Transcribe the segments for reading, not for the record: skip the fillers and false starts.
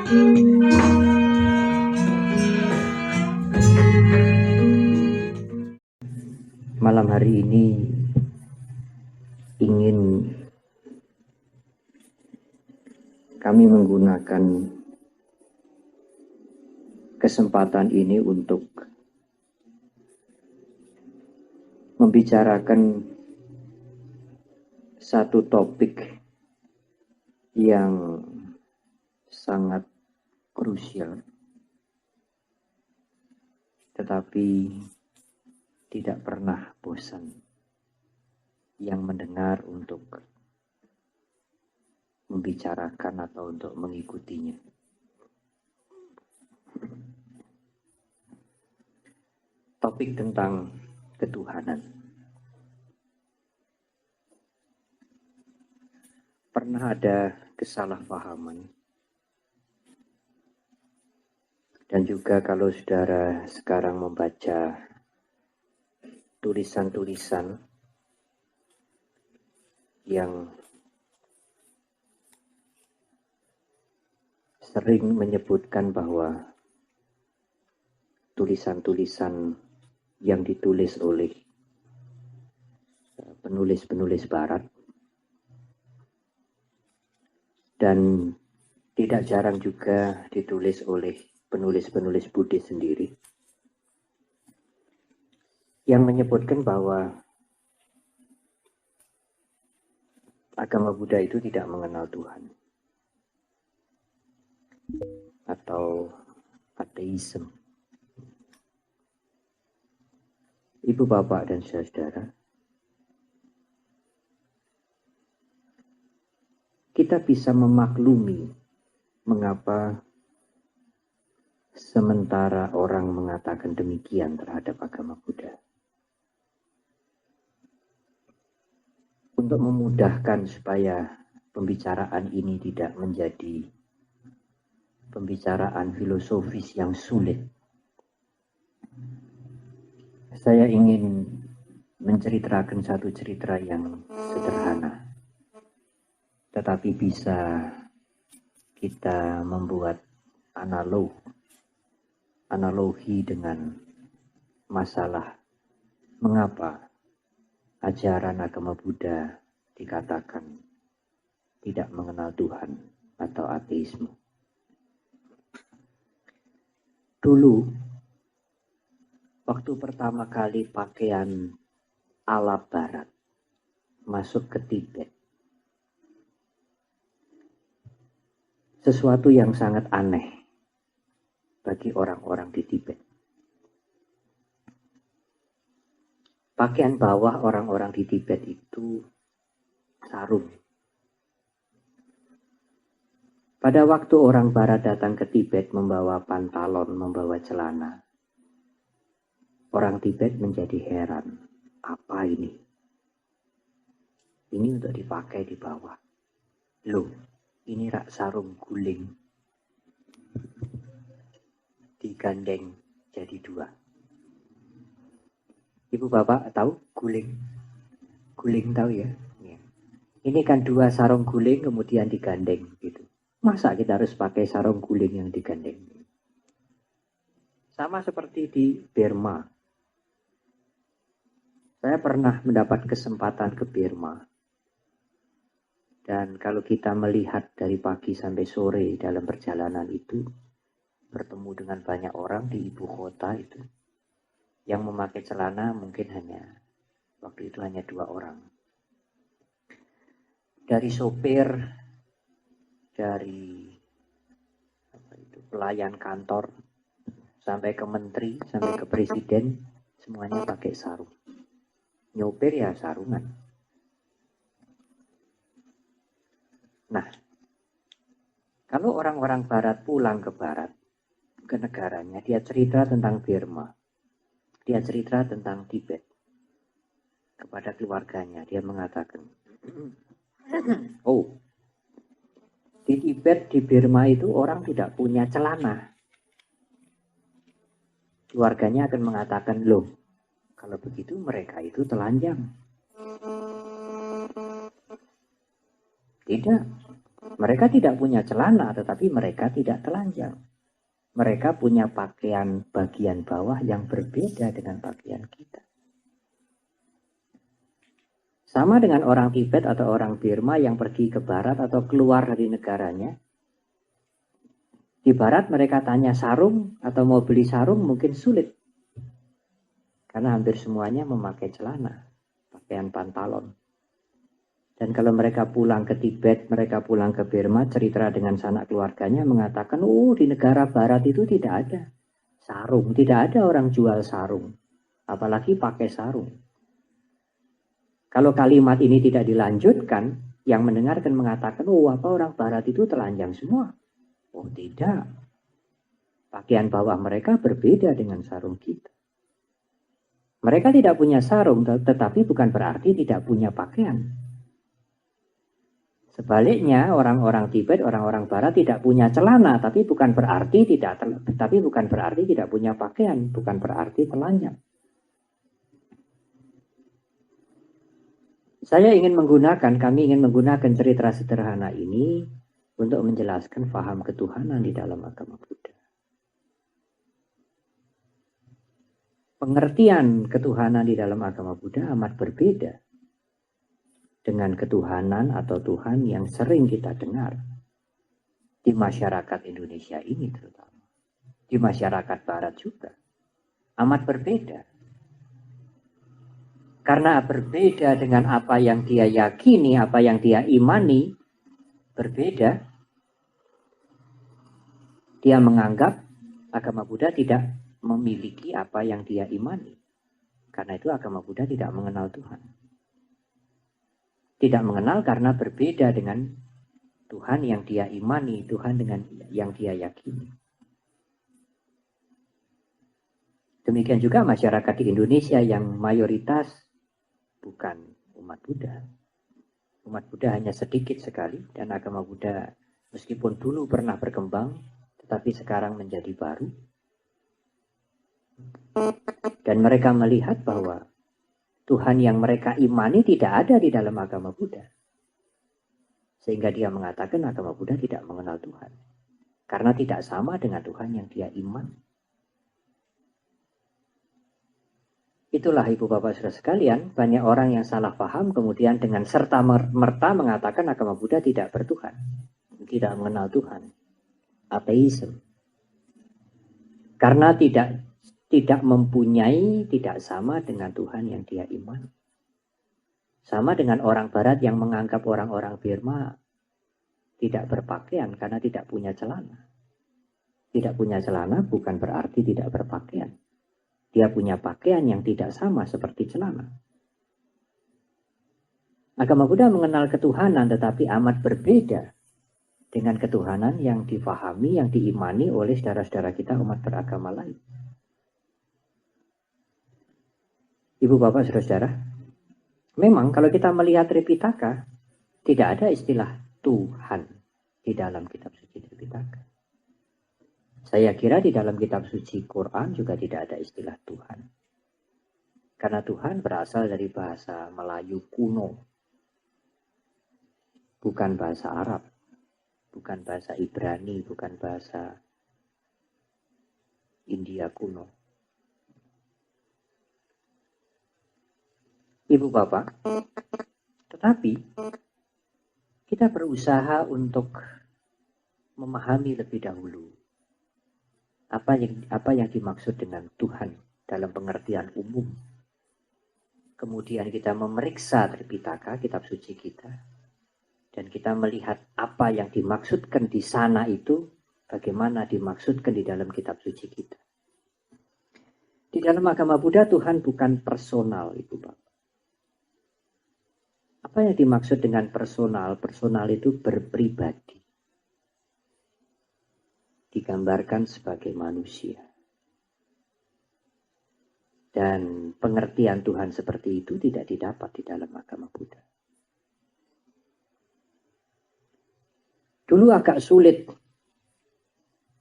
Malam hari ini ingin kami menggunakan kesempatan ini untuk membicarakan satu topik yang sangat krusial, tetapi tidak pernah bosan yang mendengar untuk membicarakan atau untuk mengikutinya. Topik tentang ketuhanan. Pernah ada kesalahpahaman, dan juga kalau saudara sekarang membaca tulisan-tulisan yang sering menyebutkan bahwa tulisan-tulisan yang ditulis oleh penulis-penulis barat, dan tidak jarang juga ditulis oleh penulis-penulis Buddhis sendiri, yang menyebutkan bahwa agama Buddha itu tidak mengenal Tuhan, atau ateisme. Ibu, bapak, dan saudara, kita bisa memaklumi mengapa sementara orang mengatakan demikian terhadap agama Buddha. Untuk memudahkan supaya pembicaraan ini tidak menjadi pembicaraan filosofis yang sulit, saya ingin menceritakan satu cerita yang sederhana, tetapi bisa kita membuat analogi dengan masalah mengapa ajaran agama Buddha dikatakan tidak mengenal Tuhan atau ateisme. Dulu, waktu pertama kali pakaian ala barat masuk ke Tibet, sesuatu yang sangat aneh bagi orang-orang di Tibet. Pakaian bawah orang-orang di Tibet itu sarung. Pada waktu orang barat datang ke Tibet membawa pantalon, membawa celana, orang Tibet menjadi heran. Apa ini? Ini untuk dipakai di bawah. Loh, ini rak sarung guling. Digandeng jadi dua. Ibu bapak tahu guling? Guling tahu ya? Ini kan dua sarung guling kemudian digandeng gitu. Masa kita harus pakai sarung guling yang digandeng? Sama seperti di Burma. Saya pernah mendapat kesempatan ke Burma. Dan kalau kita melihat dari pagi sampai sore dalam perjalanan itu, bertemu dengan banyak orang di ibu kota itu, yang memakai celana mungkin waktu itu hanya 2 orang. Dari sopir, dari pelayan kantor, sampai ke menteri, sampai ke presiden, semuanya pakai sarung. Nyopir ya sarungan. Nah, kalau orang-orang barat pulang ke barat, ke negaranya, dia cerita tentang Burma, dia cerita tentang Tibet kepada keluarganya. Dia mengatakan, oh, di Tibet, di Burma itu orang tidak punya celana. Keluarganya akan mengatakan, loh, kalau begitu mereka itu telanjang. Tidak. Mereka tidak punya celana, tetapi mereka tidak telanjang. Mereka punya pakaian bagian bawah yang berbeda dengan pakaian kita. Sama dengan orang Tibet atau orang Burma yang pergi ke barat atau keluar dari negaranya. Di barat mereka tanya sarung atau mau beli sarung mungkin sulit. Karena hampir semuanya memakai celana, pakaian pantalon. Dan kalau mereka pulang ke Tibet, mereka pulang ke Burma, cerita dengan sanak keluarganya mengatakan, di negara barat itu tidak ada sarung, tidak ada orang jual sarung. Apalagi pakai sarung. Kalau kalimat ini tidak dilanjutkan, yang mendengarkan mengatakan, apa orang barat itu telanjang semua? Oh tidak. Pakaian bawah mereka berbeda dengan sarung kita. Mereka tidak punya sarung, tetapi bukan berarti tidak punya pakaian. Sebaliknya, orang-orang Tibet, orang-orang Barat tidak punya celana, tapi bukan berarti tidak punya pakaian, bukan berarti telanjang. Kami ingin menggunakan cerita sederhana ini untuk menjelaskan faham ketuhanan di dalam agama Buddha. Pengertian ketuhanan di dalam agama Buddha amat berbeda dengan ketuhanan atau Tuhan yang sering kita dengar di masyarakat Indonesia ini terutama. Di masyarakat Barat juga. Amat berbeda. Karena berbeda dengan apa yang dia yakini, apa yang dia imani, berbeda. Dia menganggap agama Buddha tidak memiliki apa yang dia imani. Karena itu agama Buddha tidak mengenal Tuhan. Tidak mengenal karena berbeda dengan Tuhan yang dia imani, Tuhan dengan yang dia yakini. Demikian juga masyarakat di Indonesia yang mayoritas bukan umat Buddha. Umat Buddha hanya sedikit sekali dan agama Buddha meskipun dulu pernah berkembang tetapi sekarang menjadi baru. Dan mereka melihat bahwa Tuhan yang mereka imani tidak ada di dalam agama Buddha. Sehingga dia mengatakan agama Buddha tidak mengenal Tuhan. Karena tidak sama dengan Tuhan yang dia imani. Itulah Ibu Bapak Saudara sekalian, banyak orang yang salah paham kemudian dengan serta-merta mengatakan agama Buddha tidak bertuhan, tidak mengenal Tuhan. Ateisme. Karena tidak mempunyai, tidak sama dengan Tuhan yang dia imani. Sama dengan orang Barat yang menganggap orang-orang Burma tidak berpakaian karena tidak punya celana. Tidak punya celana bukan berarti tidak berpakaian. Dia punya pakaian yang tidak sama seperti celana. Agama Buddha mengenal ketuhanan tetapi amat berbeda dengan ketuhanan yang difahami, yang diimani oleh saudara-saudara kita umat beragama lain. Ibu bapak saudara-saudara, memang kalau kita melihat Tripitaka, tidak ada istilah Tuhan di dalam kitab suci Tripitaka. Saya kira di dalam kitab suci Quran juga tidak ada istilah Tuhan. Karena Tuhan berasal dari bahasa Melayu kuno. Bukan bahasa Arab. Bukan bahasa Ibrani. Bukan bahasa India kuno. Ibu bapak. Tetapi kita berusaha untuk memahami lebih dahulu apa yang dimaksud dengan Tuhan dalam pengertian umum. Kemudian kita memeriksa Tripitaka, kitab suci kita, dan kita melihat apa yang dimaksudkan di sana itu, bagaimana dimaksudkan di dalam kitab suci kita. Di dalam agama Buddha Tuhan bukan personal, Ibu Bapak. Apa yang dimaksud dengan personal? Personal itu berpribadi. Digambarkan sebagai manusia. Dan pengertian Tuhan seperti itu tidak didapat di dalam agama Buddha. Dulu agak sulit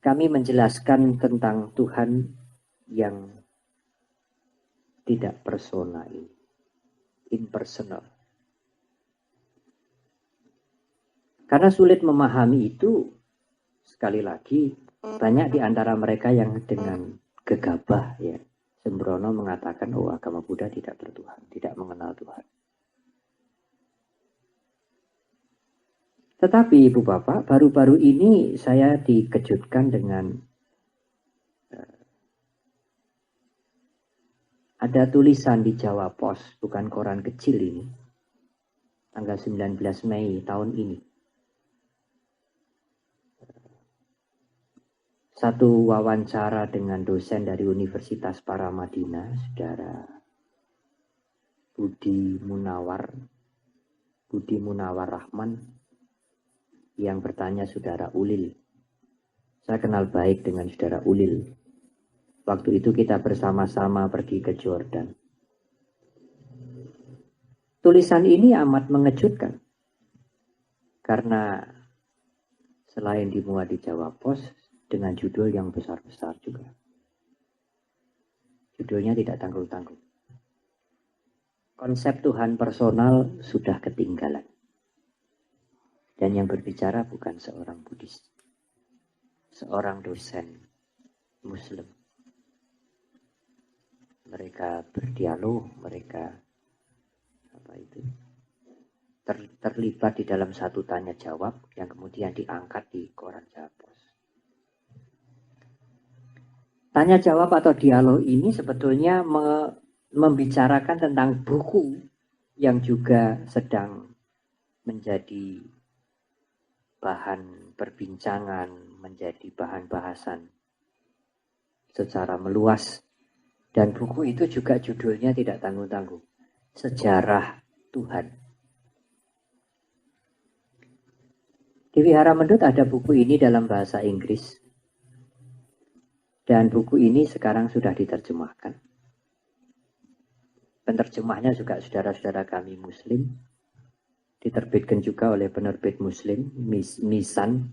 kami menjelaskan tentang Tuhan yang tidak personal, impersonal. Karena sulit memahami itu, sekali lagi, banyak di antara mereka yang dengan gegabah, ya, sembrono mengatakan, oh agama Buddha tidak bertuhan, tidak mengenal Tuhan. Tetapi Ibu Bapak, baru-baru ini saya dikejutkan dengan ada tulisan di Jawa Pos, bukan koran kecil ini, tanggal 19 Mei tahun ini. Satu wawancara dengan dosen dari Universitas Paramadina, Saudara Budi Munawar Rahman, yang bertanya Saudara Ulil. Saya kenal baik dengan Saudara Ulil. Waktu itu kita bersama-sama pergi ke Jordan. Tulisan ini amat mengejutkan. Karena selain dimuat di Jawa Pos, dengan judul yang besar-besar juga. Judulnya tidak tanggung-tanggung. Konsep Tuhan personal sudah ketinggalan. Dan yang berbicara bukan seorang Buddhis. Seorang dosen Muslim. Mereka berdialog, mereka terlibat di dalam satu tanya jawab yang kemudian diangkat di koran Jawa Pos. Tanya jawab atau dialog ini sebetulnya membicarakan tentang buku yang juga sedang menjadi bahan perbincangan, menjadi bahan bahasan secara meluas. Dan buku itu juga judulnya tidak tanggung-tanggung, Sejarah Tuhan. Di Wihara Mendut ada buku ini dalam bahasa Inggris. Dan buku ini sekarang sudah diterjemahkan. Penerjemahnya juga saudara-saudara kami Muslim. Diterbitkan juga oleh penerbit Muslim, Misan.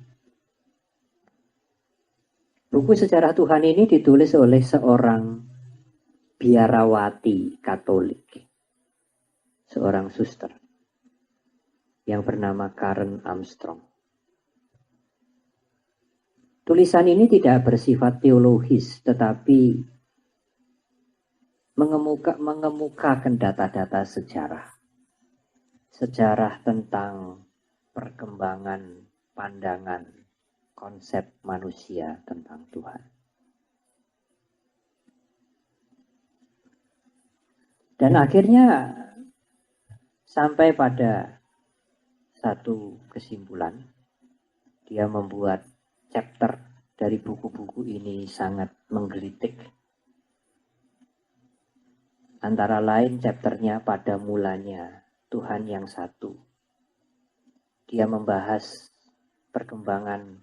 Buku Sejarah Tuhan ini ditulis oleh seorang biarawati Katolik. Seorang suster yang bernama Karen Armstrong. Tulisan ini tidak bersifat teologis, tetapi mengemukakan data-data sejarah. Sejarah tentang perkembangan pandangan konsep manusia tentang Tuhan. Dan akhirnya sampai pada satu kesimpulan, dia membuat chapter dari buku-buku ini sangat menggelitik. Antara lain chapternya pada mulanya Tuhan yang satu. Dia membahas perkembangan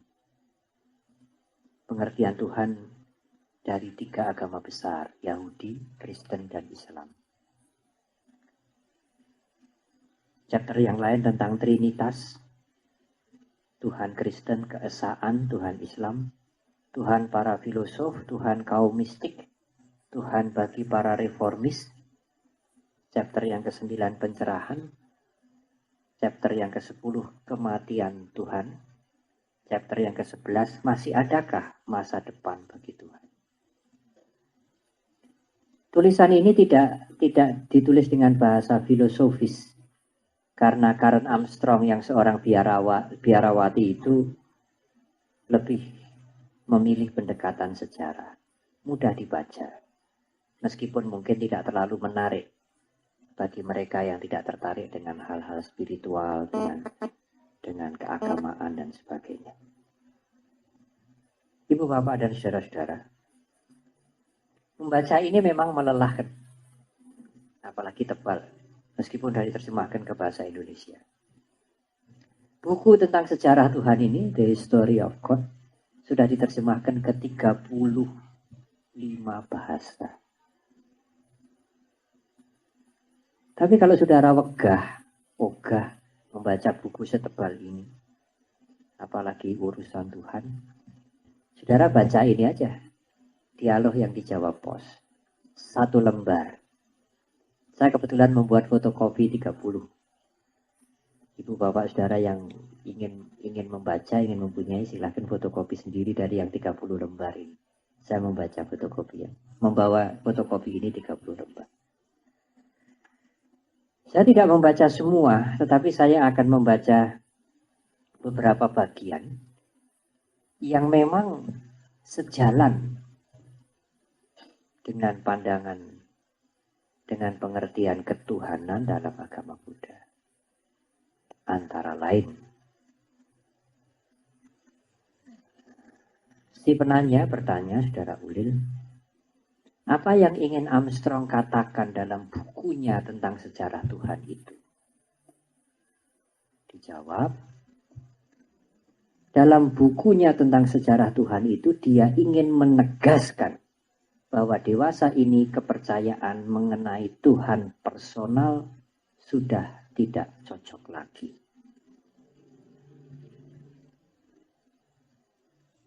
pengertian Tuhan dari 3 agama besar, Yahudi, Kristen, dan Islam. Chapter yang lain tentang Trinitas, Tuhan Kristen, keesaan, Tuhan Islam, Tuhan para filosof, Tuhan kaum mistik, Tuhan bagi para reformis. Chapter yang ke-9 pencerahan, chapter yang ke-10 kematian Tuhan, chapter yang ke-11 masih adakah masa depan bagi Tuhan. Tulisan ini tidak ditulis dengan bahasa filosofis. Karena Karen Armstrong yang seorang biarawati itu lebih memilih pendekatan sejarah. Mudah dibaca. Meskipun mungkin tidak terlalu menarik bagi mereka yang tidak tertarik dengan hal-hal spiritual, dengan keagamaan dan sebagainya. Ibu, bapak, dan saudara-saudara, membaca ini memang melelahkan. Apalagi tebal. Meskipun sudah diterjemahkan ke bahasa Indonesia. Buku tentang sejarah Tuhan ini, The History of God, sudah diterjemahkan ke 35 bahasa. Tapi kalau saudara ogah membaca buku setebal ini, apalagi urusan Tuhan, saudara baca ini aja, dialog yang di Jawa Pos, 1 lembar. Saya kebetulan membuat fotokopi 30. Ibu bapak saudara yang ingin membaca, ingin mempunyai, silahkan fotokopi sendiri dari yang 30 lembar ini. Saya membaca fotokopi ya. Membawa fotokopi ini 30 lembar. Saya tidak membaca semua, tetapi saya akan membaca beberapa bagian yang memang sejalan dengan pandangan, dengan pengertian ketuhanan dalam agama Buddha. Antara lain, si penanya bertanya, Saudara Ulil, apa yang ingin Armstrong katakan dalam bukunya tentang sejarah Tuhan itu? Dijawab, dalam bukunya tentang sejarah Tuhan itu dia ingin menegaskan bahwa dewasa ini kepercayaan mengenai Tuhan personal sudah tidak cocok lagi.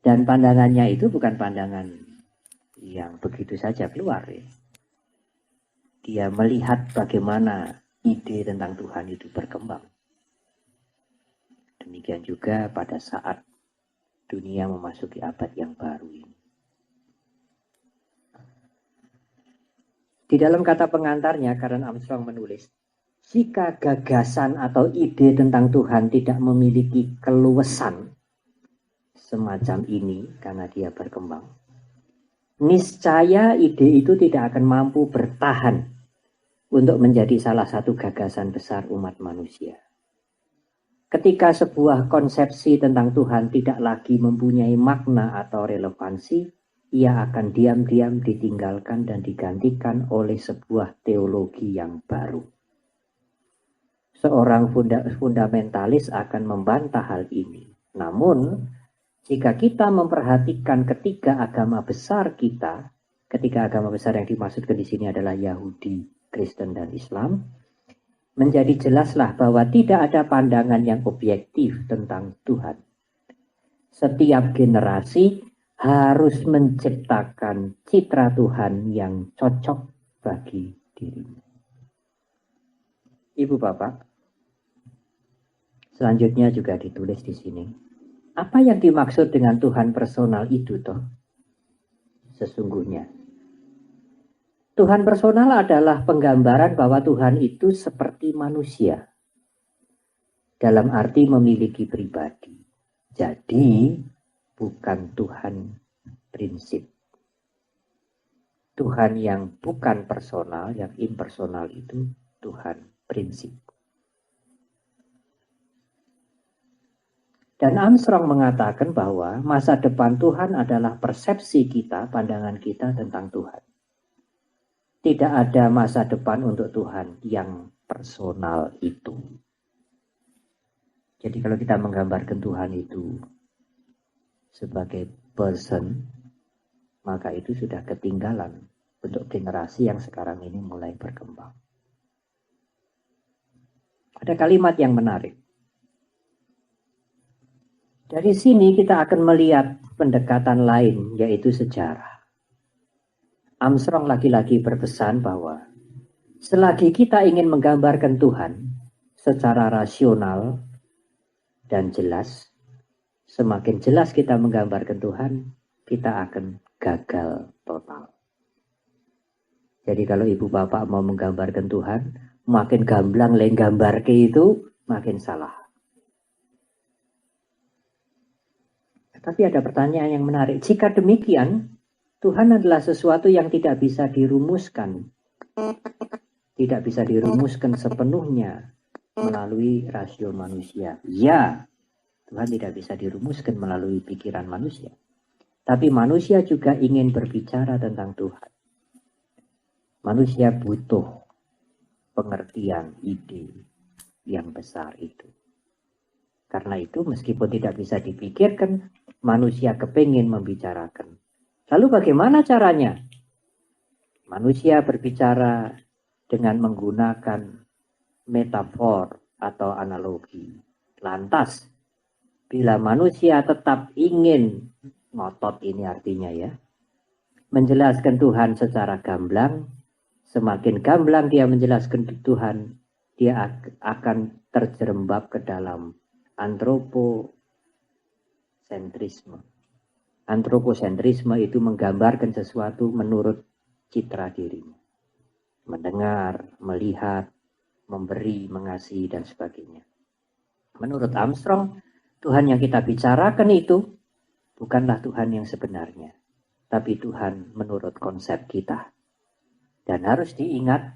Dan pandangannya itu bukan pandangan yang begitu saja keluar. Ya. Dia melihat bagaimana ide tentang Tuhan itu berkembang. Demikian juga pada saat dunia memasuki abad yang baru ini. Di dalam kata pengantarnya, Karen Armstrong menulis, jika gagasan atau ide tentang Tuhan tidak memiliki keluasan semacam ini karena dia berkembang, niscaya ide itu tidak akan mampu bertahan untuk menjadi salah satu gagasan besar umat manusia. Ketika sebuah konsepsi tentang Tuhan tidak lagi mempunyai makna atau relevansi, ia akan diam-diam ditinggalkan dan digantikan oleh sebuah teologi yang baru. Seorang fundamentalis akan membantah hal ini. Namun, jika kita memperhatikan ketiga agama besar kita, ketiga agama besar yang dimaksudkan di sini adalah Yahudi, Kristen, dan Islam, menjadi jelaslah bahwa tidak ada pandangan yang objektif tentang Tuhan. Setiap generasi harus menciptakan citra Tuhan yang cocok bagi dirinya. Ibu bapak, selanjutnya juga ditulis di sini. Apa yang dimaksud dengan Tuhan personal itu toh? Sesungguhnya Tuhan personal adalah penggambaran bahwa Tuhan itu seperti manusia. Dalam arti memiliki pribadi. Jadi bukan Tuhan prinsip. Tuhan yang bukan personal, yang impersonal itu Tuhan prinsip. Dan Armstrong mengatakan bahwa masa depan Tuhan adalah persepsi kita, pandangan kita tentang Tuhan. Tidak ada masa depan untuk Tuhan yang personal itu. Jadi kalau kita menggambarkan Tuhan itu sebagai person, maka itu sudah ketinggalan untuk generasi yang sekarang ini mulai berkembang. Ada kalimat yang menarik. Dari sini kita akan melihat pendekatan lain, yaitu sejarah. Armstrong lagi-lagi berpesan bahwa selagi kita ingin menggambarkan Tuhan secara rasional dan jelas, semakin jelas kita menggambarkan Tuhan, kita akan gagal total. Jadi kalau ibu bapak mau menggambarkan Tuhan, makin gamblang leng gambar ke itu, makin salah. Tapi ada pertanyaan yang menarik. Jika demikian, Tuhan adalah sesuatu yang tidak bisa dirumuskan. Tidak bisa dirumuskan sepenuhnya melalui rasio manusia. Ya, Tuhan tidak bisa dirumuskan melalui pikiran manusia. Tapi manusia juga ingin berbicara tentang Tuhan. Manusia butuh pengertian ide yang besar itu. Karena itu meskipun tidak bisa dipikirkan, manusia kepingin membicarakan. Lalu bagaimana caranya? Manusia berbicara dengan menggunakan metafor atau analogi. Lantas, bila manusia tetap ingin, ngotot ini artinya ya, menjelaskan Tuhan secara gamblang, semakin gamblang dia menjelaskan Tuhan, dia akan terjerembab ke dalam antroposentrisme. Antroposentrisme itu menggambarkan sesuatu menurut citra dirinya. Mendengar, melihat, memberi, mengasihi, dan sebagainya. Menurut Armstrong, Tuhan yang kita bicarakan itu bukanlah Tuhan yang sebenarnya, tapi Tuhan menurut konsep kita. Dan harus diingat,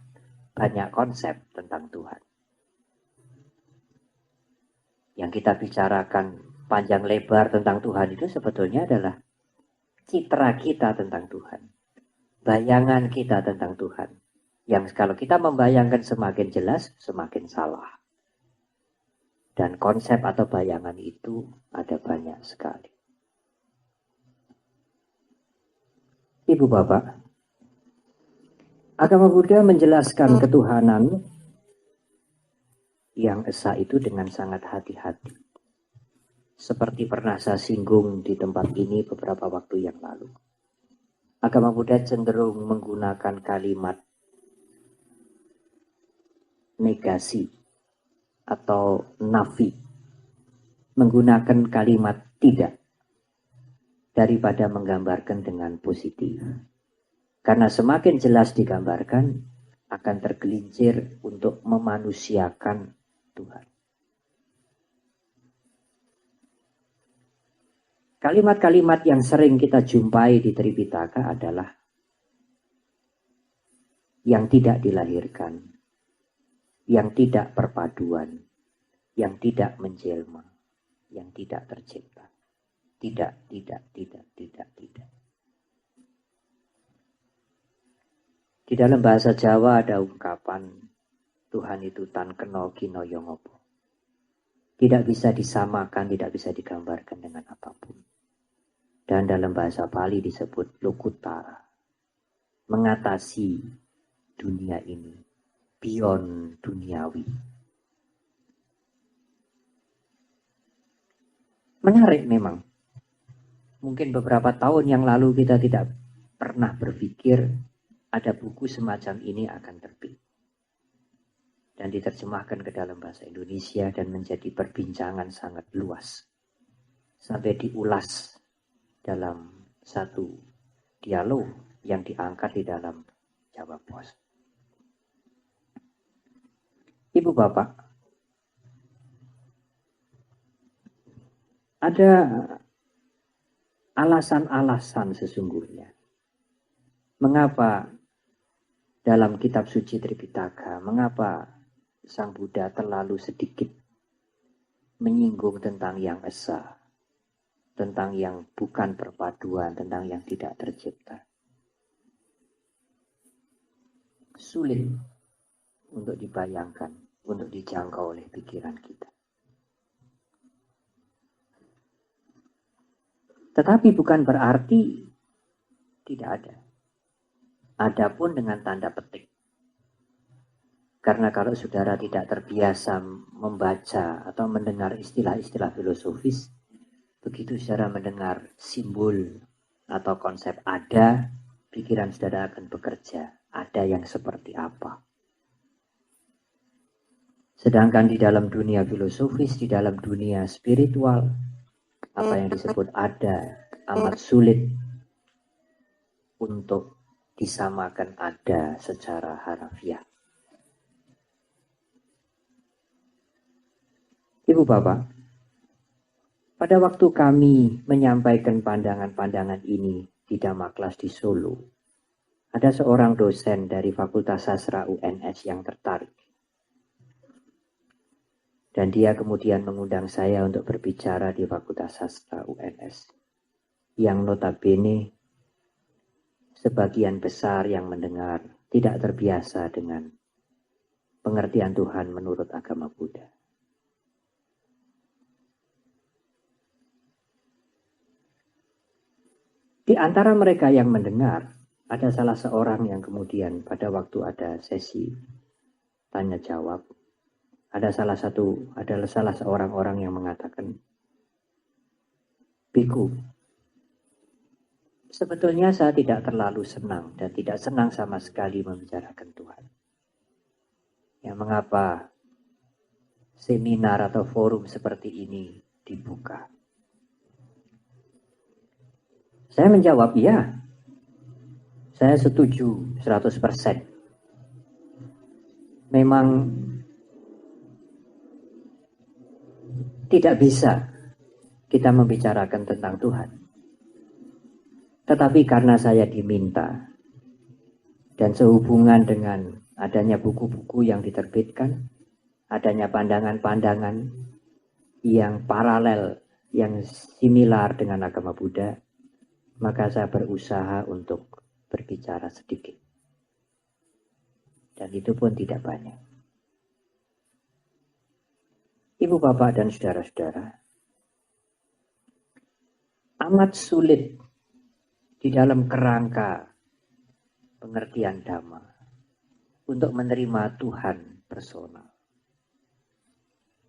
banyak konsep tentang Tuhan. Yang kita bicarakan panjang lebar tentang Tuhan itu sebetulnya adalah citra kita tentang Tuhan. Bayangan kita tentang Tuhan. Yang kalau kita membayangkan semakin jelas, semakin salah. Dan konsep atau bayangan itu ada banyak sekali. Ibu Bapak, agama Buddha menjelaskan ketuhanan yang esa itu dengan sangat hati-hati. Seperti pernah saya singgung di tempat ini beberapa waktu yang lalu. Agama Buddha cenderung menggunakan kalimat negasi atau nafi, menggunakan kalimat tidak daripada menggambarkan dengan positif. Karena semakin jelas digambarkan, akan tergelincir untuk memanusiakan Tuhan. Kalimat-kalimat yang sering kita jumpai di Tripitaka adalah yang tidak dilahirkan, yang tidak perpaduan, yang tidak menjelma, yang tidak tercipta. Tidak. Di dalam bahasa Jawa ada ungkapan Tuhan itu tan kena kino yongopo. Tidak bisa disamakan, tidak bisa digambarkan dengan apapun. Dan dalam bahasa Pali disebut lokutara. Mengatasi dunia ini. Beyond duniawi. Menarik memang. Mungkin beberapa tahun yang lalu kita tidak pernah berpikir ada buku semacam ini akan terbit. Dan diterjemahkan ke dalam bahasa Indonesia dan menjadi perbincangan sangat luas. Sampai diulas dalam satu dialog yang diangkat di dalam Jawa Pos. Ibu Bapak, ada alasan-alasan sesungguhnya. Mengapa dalam kitab suci Tripitaka, mengapa Sang Buddha terlalu sedikit menyinggung tentang yang esa, tentang yang bukan perpaduan, tentang yang tidak tercipta. Sulit untuk dibayangkan, untuk dijangkau oleh pikiran kita. Tetapi bukan berarti tidak ada. Adapun dengan tanda petik. Karena kalau saudara tidak terbiasa membaca atau mendengar istilah-istilah filosofis, begitu saudara mendengar simbol atau konsep ada, pikiran saudara akan bekerja. Ada yang seperti apa? Sedangkan di dalam dunia filosofis, di dalam dunia spiritual, apa yang disebut ada amat sulit untuk disamakan ada secara harafiah. Ibu Bapak, pada waktu kami menyampaikan pandangan-pandangan ini di Damaklas di Solo, ada seorang dosen dari Fakultas Sastra UNS yang tertarik. Dan dia kemudian mengundang saya untuk berbicara di Fakultas Sastra UNS. Yang notabene sebagian besar yang mendengar tidak terbiasa dengan pengertian Tuhan menurut agama Buddha. Di antara mereka yang mendengar, ada salah seorang yang kemudian pada waktu ada sesi tanya jawab, ada salah seorang orang yang mengatakan, Biku, sebetulnya saya tidak terlalu senang dan tidak senang sama sekali membicarakan Tuhan. Ya, mengapa seminar atau forum seperti ini dibuka? Saya menjawab, iya. Saya setuju 100%. Memang tidak bisa kita membicarakan tentang Tuhan. Tetapi karena saya diminta dan sehubungan dengan adanya buku-buku yang diterbitkan, adanya pandangan-pandangan yang paralel, yang similar dengan agama Buddha, maka saya berusaha untuk berbicara sedikit. Dan itu pun tidak banyak. Ibu, bapak, dan saudara-saudara, amat sulit di dalam kerangka pengertian Dhamma untuk menerima Tuhan personal.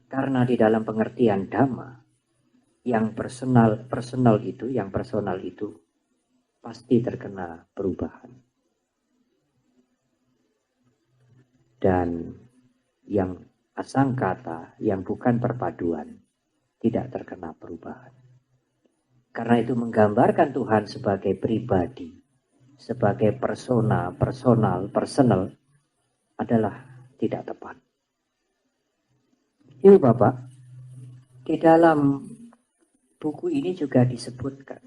Karena di dalam pengertian Dhamma, yang personal itu pasti terkena perubahan. Dan yang asangkata, yang bukan perpaduan, tidak terkena perubahan. Karena itu menggambarkan Tuhan sebagai pribadi, sebagai persona, personal adalah tidak tepat. Ibu bapak, di dalam buku ini juga disebutkan,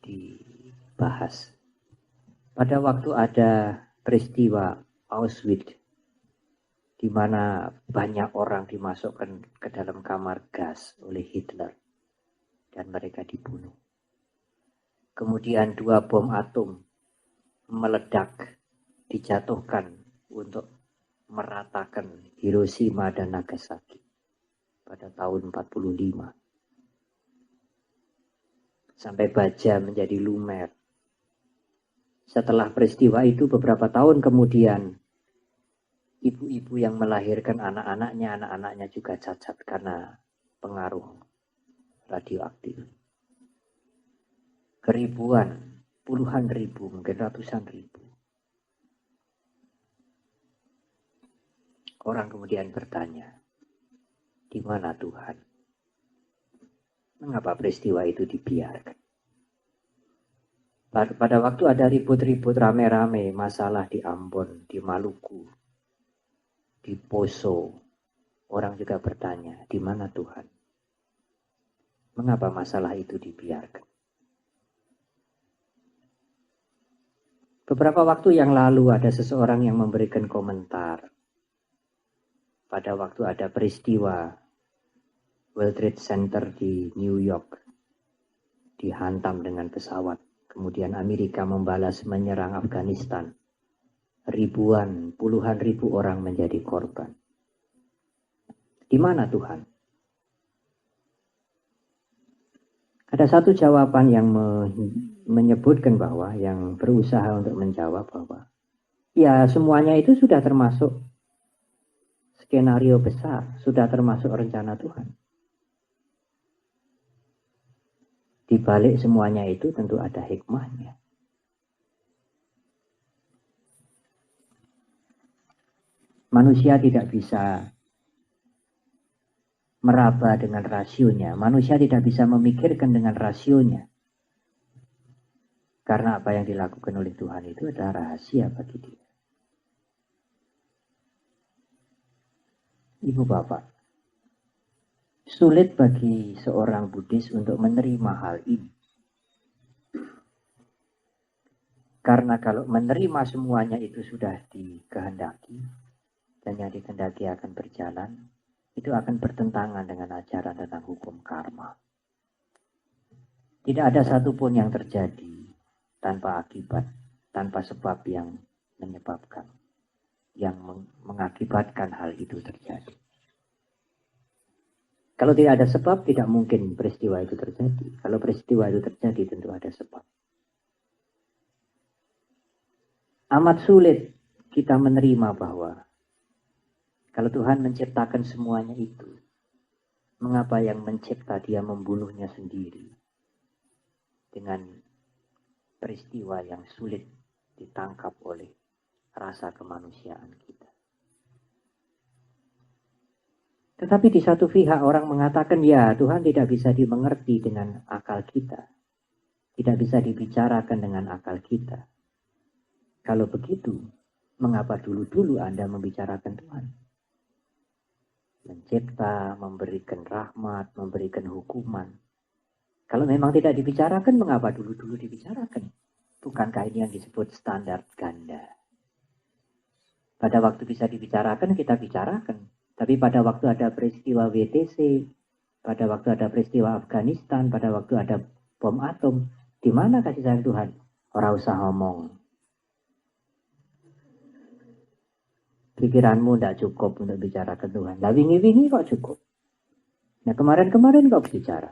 dibahas. Pada waktu ada peristiwa Auschwitz, di mana banyak orang dimasukkan ke dalam kamar gas oleh Hitler dan mereka dibunuh. Kemudian 2 bom atom meledak, dijatuhkan untuk meratakan Hiroshima dan Nagasaki pada tahun 45. Sampai baja menjadi lumer. Setelah peristiwa itu beberapa tahun kemudian, ibu-ibu yang melahirkan anak-anaknya juga cacat karena pengaruh radioaktif. Ribuan, puluhan ribu, mungkin ratusan ribu. Orang kemudian bertanya, di mana Tuhan? Mengapa peristiwa itu dibiarkan? Pada waktu ada ribut-ribut rame-rame masalah di Ambon, di Maluku, di Poso, orang juga bertanya, di mana Tuhan? Mengapa masalah itu dibiarkan? Beberapa waktu yang lalu ada seseorang yang memberikan komentar. Pada waktu ada peristiwa World Trade Center di New York dihantam dengan pesawat. Kemudian Amerika membalas menyerang Afghanistan. Ribuan, puluhan ribu orang menjadi korban. Di mana Tuhan? Ada satu jawaban yang menyebutkan bahwa, yang berusaha untuk menjawab bahwa ya semuanya itu sudah termasuk skenario besar, sudah termasuk rencana Tuhan. Di balik semuanya itu tentu ada hikmahnya. Manusia tidak bisa meraba dengan rasionya. Manusia tidak bisa memikirkan dengan rasionya. Karena apa yang dilakukan oleh Tuhan itu adalah rahasia bagi dia. Ibu bapak, sulit bagi seorang Buddhis untuk menerima hal ini. Karena kalau menerima semuanya itu sudah dikehendaki, dan yang dikehendaki akan berjalan, itu akan bertentangan dengan ajaran tentang hukum karma. Tidak ada satupun yang terjadi tanpa akibat, tanpa sebab yang menyebabkan, yang mengakibatkan hal itu terjadi. Kalau tidak ada sebab, tidak mungkin peristiwa itu terjadi. Kalau peristiwa itu terjadi, tentu ada sebab. Amat sulit kita menerima bahwa kalau Tuhan menciptakan semuanya itu, mengapa yang mencipta dia membunuhnya sendiri dengan peristiwa yang sulit ditangkap oleh rasa kemanusiaan kita. Tetapi di satu pihak orang mengatakan, ya Tuhan tidak bisa dimengerti dengan akal kita. Tidak bisa dibicarakan dengan akal kita. Kalau begitu, mengapa dulu-dulu Anda membicarakan Tuhan? Mencipta, memberikan rahmat, memberikan hukuman. Kalau memang tidak dibicarakan, mengapa dulu-dulu dibicarakan? Bukankah ini yang disebut standar ganda? Pada waktu bisa dibicarakan, kita bicarakan. Tapi pada waktu ada peristiwa WTC, pada waktu ada peristiwa Afghanistan, pada waktu ada bom atom, di mana kasih sayang Tuhan? Ora usah ngomong. Pikiranmu tidak cukup untuk bicara ke Tuhan. Nah, wingi-wingi kok cukup. Nah, kemarin-kemarin kok bicara.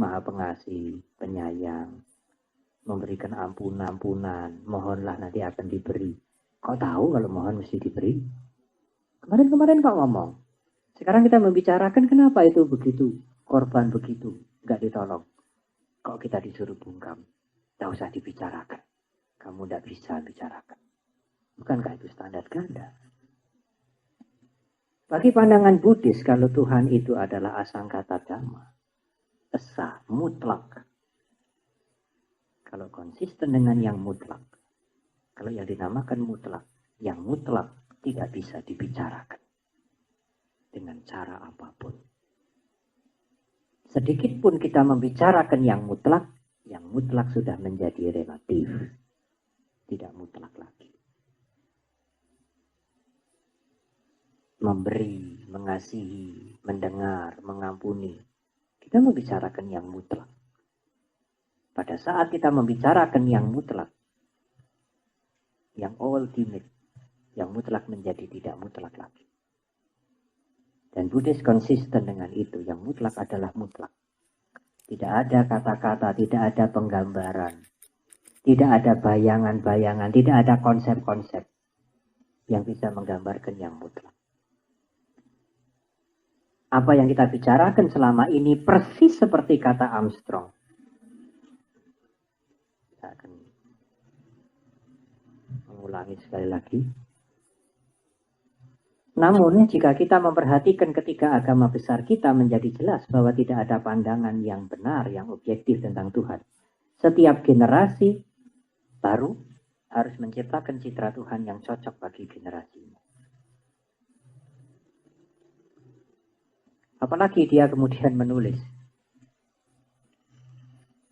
Maha pengasih, penyayang, memberikan ampunan, mohonlah nanti akan diberi. Kau tahu kalau mohon mesti diberi? Kemarin-kemarin kok ngomong. Sekarang kita membicarakan kenapa itu begitu. Korban begitu, nggak ditolong. Kok kita disuruh bungkam? Tidak usah dibicarakan. Kamu tidak bisa bicarakan. Bukankah itu standar ganda? Bagi pandangan Buddhis, kalau Tuhan itu adalah asangkata dhamma, esa, mutlak. Kalau konsisten dengan yang mutlak, kalau yang dinamakan mutlak, yang mutlak tidak bisa dibicarakan dengan cara apapun. Sedikit pun kita membicarakan yang mutlak sudah menjadi relatif, tidak mutlak lagi. Memberi, mengasihi, mendengar, mengampuni. Kita membicarakan yang mutlak. Pada saat kita membicarakan yang mutlak, yang ultimate, yang mutlak menjadi tidak mutlak lagi. Dan Buddhis konsisten dengan itu, yang mutlak adalah mutlak. Tidak ada kata-kata, tidak ada penggambaran, tidak ada bayangan-bayangan, tidak ada konsep-konsep yang bisa menggambarkan yang mutlak. Apa yang kita bicarakan selama ini persis seperti kata Armstrong. Saya akan mengulangi sekali lagi. Namun jika kita memperhatikan ketiga agama besar kita, menjadi jelas bahwa tidak ada pandangan yang benar, yang objektif tentang Tuhan. Setiap generasi baru harus menciptakan citra Tuhan yang cocok bagi generasinya. Apalagi dia kemudian menulis.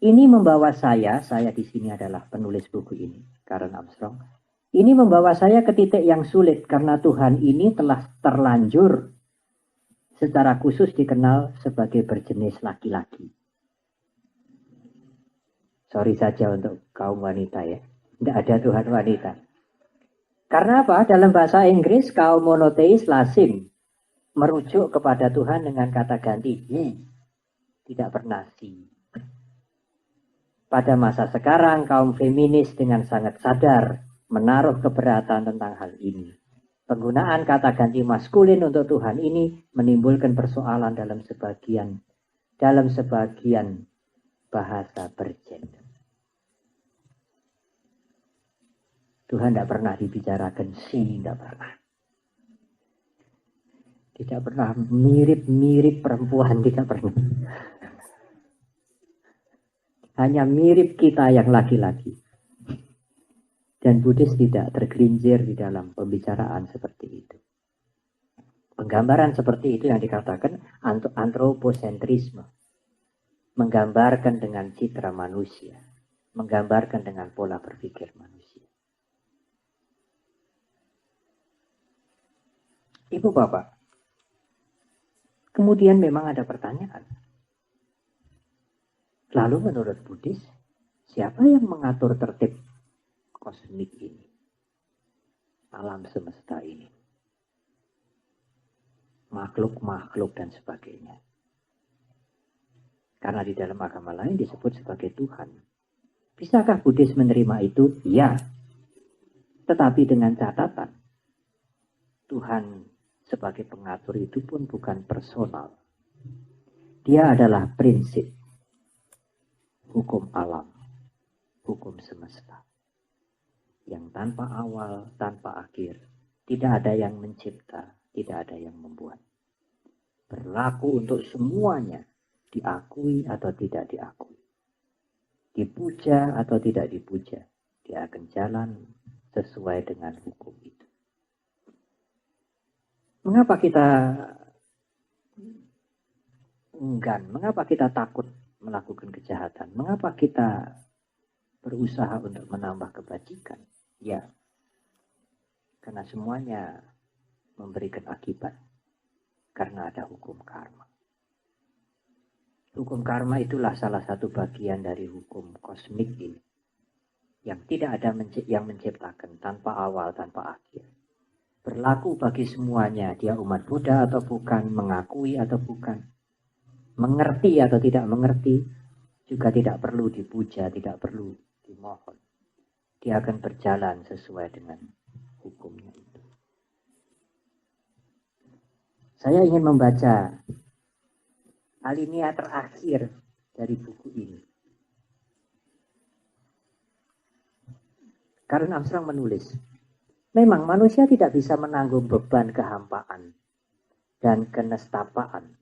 Ini membawa saya di sini adalah penulis buku ini, Karen Armstrong. Ini membawa saya ke titik yang sulit karena Tuhan ini telah terlanjur secara khusus dikenal sebagai berjenis laki-laki. Sorry saja untuk kaum wanita ya. Tidak ada Tuhan wanita. Karena apa? Dalam bahasa Inggris kaum monoteis lazim merujuk kepada Tuhan dengan kata ganti he. Tidak pernah si. Pada masa sekarang kaum feminis dengan sangat sadar menaruh keberatan tentang hal ini. Penggunaan kata ganti maskulin untuk Tuhan ini menimbulkan persoalan dalam sebagian bahasa bergender. Tuhan tidak pernah dibicarakan tidak pernah. Tidak pernah mirip-mirip perempuan, tidak pernah. Hanya mirip kita yang laki-laki. Dan Buddhis tidak tergelincir di dalam pembicaraan seperti itu. Penggambaran seperti itu yang dikatakan antroposentrisme. Menggambarkan dengan citra manusia. Menggambarkan dengan pola berpikir manusia. Ibu bapak, kemudian memang ada pertanyaan. Lalu menurut Buddhis, siapa yang mengatur tertib kosmik ini? Alam semesta ini. Makhluk-makhluk dan sebagainya. Karena di dalam agama lain disebut sebagai Tuhan. Bisakah Buddhis menerima itu? Ya. Tetapi dengan catatan, Tuhan sebagai pengatur itu pun bukan personal. Dia adalah prinsip. Hukum alam. Hukum semesta. Yang tanpa awal, tanpa akhir. Tidak ada yang mencipta, tidak ada yang membuat. berlaku untuk semuanya, diakui atau tidak diakui, dipuja atau tidak dipuja, dia akan jalan sesuai dengan hukum itu. Mengapa kita enggan? Mengapa kita takut melakukan kejahatan? Mengapa kita berusaha untuk menambah kebajikan? Ya, karena semuanya memberikan akibat. Karena ada hukum karma. Hukum karma itulah salah satu bagian dari hukum kosmik ini. Yang tidak ada yang menciptakan tanpa awal, tanpa akhir. Berlaku bagi semuanya, dia umat Buddha atau bukan, mengakui atau bukan, mengerti atau tidak mengerti, juga tidak perlu dipuja, tidak perlu dimohon. Dia akan berjalan sesuai dengan hukumnya itu. Saya ingin membaca alinea terakhir dari buku ini. Karen Armstrong menulis, memang manusia tidak bisa menanggung beban kehampaan dan kenestapaan.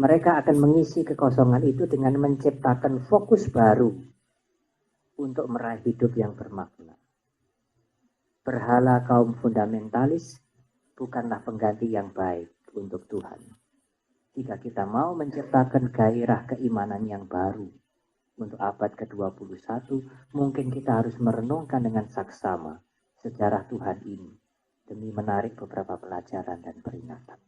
Mereka akan mengisi kekosongan itu dengan menciptakan fokus baru untuk meraih hidup yang bermakna. Berhala kaum fundamentalis bukanlah pengganti yang baik untuk Tuhan. Jika kita mau menciptakan gairah keimanan yang baru untuk abad ke-21, mungkin kita harus merenungkan dengan saksama sejarah Tuhan ini demi menarik beberapa pelajaran dan peringatan.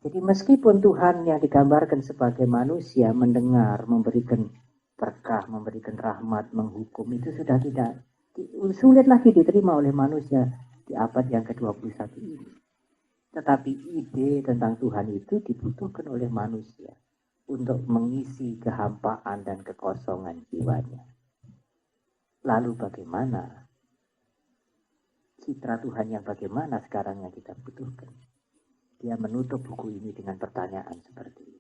Jadi meskipun Tuhan yang digambarkan sebagai manusia mendengar, memberikan berkah, memberikan rahmat, menghukum, itu sudah tidak sulit lagi diterima oleh manusia di abad yang ke-21 ini. Tetapi ide tentang Tuhan itu dibutuhkan oleh manusia untuk mengisi kehampaan dan kekosongan jiwanya. Lalu bagaimana? Citra Tuhan yang bagaimana sekarang yang kita butuhkan? Dia menutup buku ini dengan pertanyaan seperti ini.